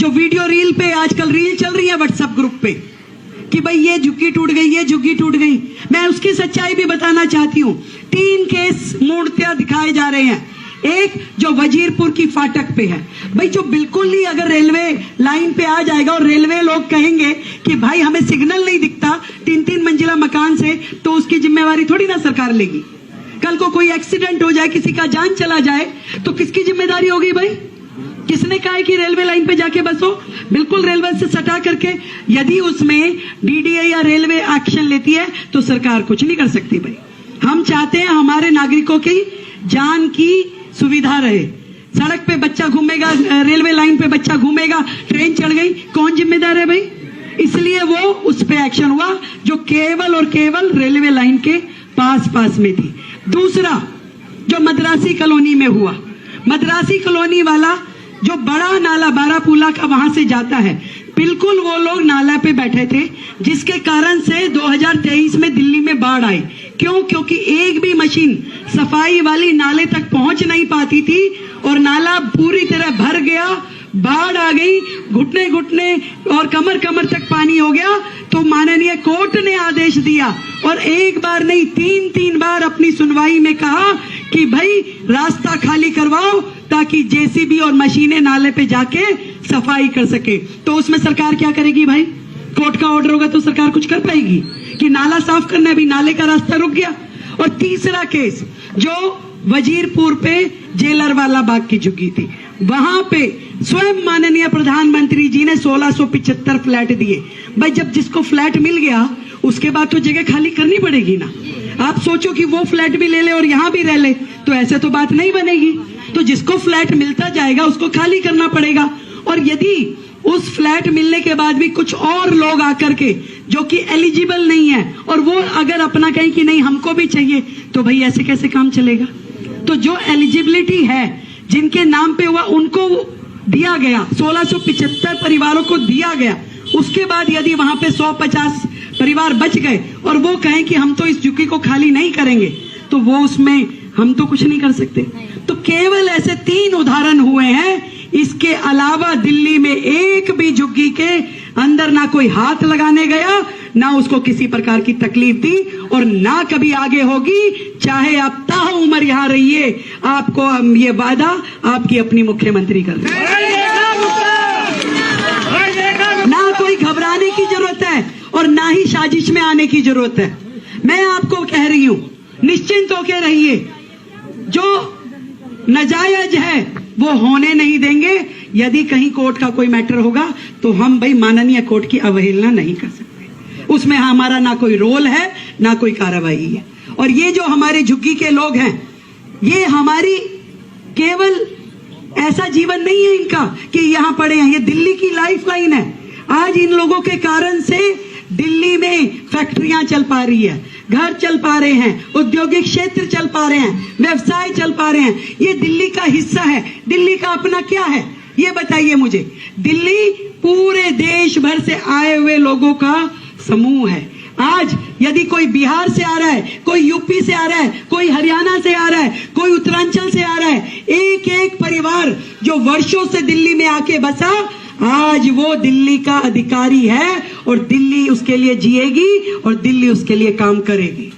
जो video reel पे आजकल रील चल रही है व्हाट्सएप ग्रुप पे कि भाई ये झुग्गी टूट गई, ये झुग्गी टूट गई, मैं उसकी सच्चाई भी बताना चाहती हूँ। 3 केस मूर्तियां दिखाए जा रहे हैं। एक जो वजीरपुर की फाटक पे है, भाई जो बिल्कुल ही अगर रेलवे लाइन पे आ जाएगा और रेलवे लोग कहेंगे कि भाई हमें सिग्नल नहीं दिखता 3-3 मंजिला मकान से, तो उसकी जिम्मेवारी थोड़ी ना सरकार लेगी। कल को कोई एक्सीडेंट हो जाए, किसी का जान चला जाए, तो किसकी जिम्मेदारी होगी भाई? किसने कहा है कि रेलवे लाइन पे जाके बसो? बिल्कुल रेलवे से सटा करके, यदि उसमें डीडीए या रेलवे एक्शन लेती है तो सरकार कुछ नहीं कर सकती भाई। हम चाहते हैं हमारे नागरिकों की जान की सुविधा रहे। सड़क पे बच्चा घूमेगा, रेलवे लाइन पे बच्चा घूमेगा, ट्रेन चढ़ गई, कौन जिम्मेदार है भाई? इसलिए वो उस पे एक्शन हुआ जो केवल और केवल रेलवे लाइन के पास में थी। दूसरा जो मद्रासी कॉलोनी में हुआ, मद्रासी कॉलोनी वाला जो बड़ा नाला बारापूला का वहां से जाता है, बिल्कुल वो लोग नाला पे बैठे थे, जिसके कारण से 2023 में दिल्ली में बाढ़ आई। क्यों? क्योंकि एक भी मशीन सफाई वाली नाले तक पहुंच नहीं पाती थी और नाला पूरी तरह भर गया, बाढ़ आ गई, घुटने घुटने और कमर कमर तक पानी हो गया। तो माननीय कोर्ट ने आदेश दिया और एक बार नहीं 3 बार अपनी सुनवाई में कहा कि भाई रास्ता खाली करवाओ ताकि जेसीबी और मशीनें नाले पे जाके सफाई कर सके। तो उसमें सरकार क्या करेगी भाई? कोर्ट का ऑर्डर होगा तो सरकार कुछ कर पाएगी कि नाला साफ करना है? भी नाले का रास्ता रुक गया। और तीसरा केस जो वजीरपुर पे जेलर वाला बाग की झुग्गी थी, वहां पे स्वयं माननीय प्रधानमंत्री जी ने 1675 फ्लैट दिए। भाई जब जिसको फ्लैट मिल गया उसके बाद तो जगह खाली करनी पड़ेगी ना। आप सोचो कि वो फ्लैट भी ले ले और यहाँ भी रह ले, तो ऐसे तो बात नहीं बनेगी। तो जिसको फ्लैट मिलता जाएगा उसको खाली करना पड़ेगा। और यदि उस फ्लैट मिलने के बाद भी कुछ और लोग आकर के जो कि एलिजिबल नहीं है और वो अगर अपना कहें कि नहीं हमको भी चाहिए, तो भाई ऐसे कैसे काम चलेगा? तो जो एलिजिबिलिटी है, जिनके नाम पे हुआ उनको दिया गया, 1675 परिवारों को दिया गया। उसके बाद यदि वहां पे 150 परिवार बच गए और वो कहें कि हम तो इस झुग्गी को खाली नहीं करेंगे, तो वो उसमें हम तो कुछ नहीं कर सकते। तो केवल ऐसे 3 उदाहरण हुए हैं। इसके अलावा दिल्ली में एक भी झुग्गी के अंदर ना कोई हाथ लगाने गया, ना उसको किसी प्रकार की तकलीफ दी और ना कभी आगे होगी। चाहे आप ताउम्र यहाँ रहिए, आपको हम ये वादा आपकी अपनी मुख्यमंत्री कर रहे हैं। ना कोई घबराने की जरूरत है और ना ही साजिश में आने की जरूरत है। मैं आपको कह रही हूं, निश्चिंत होकर रहिए। जो नाजायज है वो होने नहीं देंगे। यदि कहीं कोर्ट का कोई मैटर होगा तो हम भाई माननीय कोर्ट की अवहेलना नहीं कर सकते। उसमें हमारा ना कोई रोल है ना कोई कार्रवाई है। और ये जो हमारे झुग्गी के लोग हैं, ये हमारी केवल ऐसा जीवन नहीं है इनका कि यहाँ पड़े हैं, ये दिल्ली की लाइफ लाइन है। आज इन लोगों के कारण से दिल्ली में फैक्ट्रियां चल पा रही है, घर चल पा रहे हैं, औद्योगिक क्षेत्र चल पा रहे हैं, व्यवसाय चल पा रहे हैं। ये दिल्ली का हिस्सा है। दिल्ली का अपना क्या है ये बताइए मुझे? दिल्ली पूरे देश भर से आए हुए लोगों का समूह है। आज यदि कोई बिहार से आ रहा है, कोई यूपी से आ रहा है, कोई हरियाणा से आ रहा है, कोई उत्तरांचल से आ रहा है, एक एक परिवार जो वर्षों से दिल्ली में आके बसा, आज वो दिल्ली का अधिकारी है और दिल्ली उसके लिए जिएगी और दिल्ली उसके लिए काम करेगी।